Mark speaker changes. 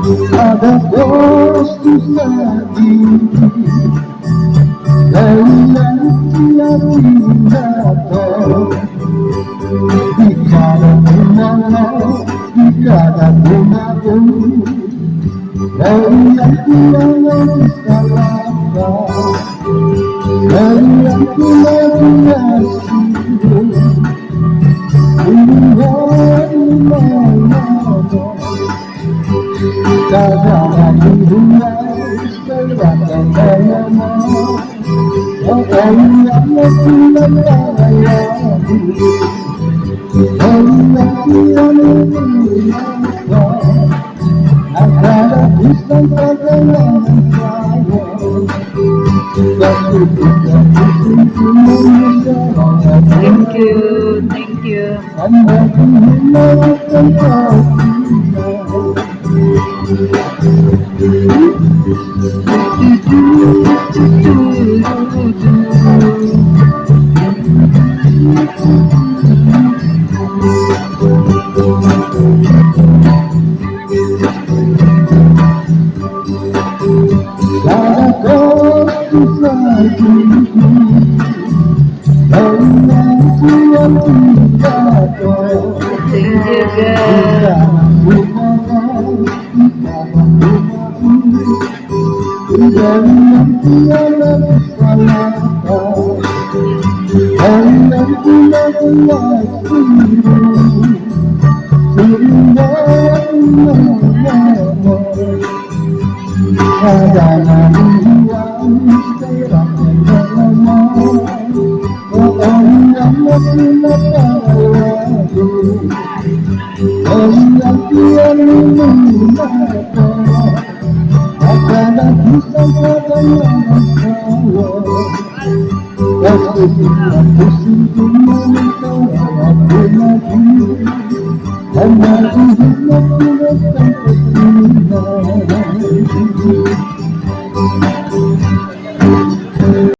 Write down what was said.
Speaker 1: Ada posto lagi dari yang jatuh di cara mana di cara mana dari yang salahkan dari yang punya Kadang dunia serbatkan dayanya, orang yang pulang daya, orang yang pulang antara pisang dan saya,
Speaker 2: Thank you, thank you. Thank you, guys.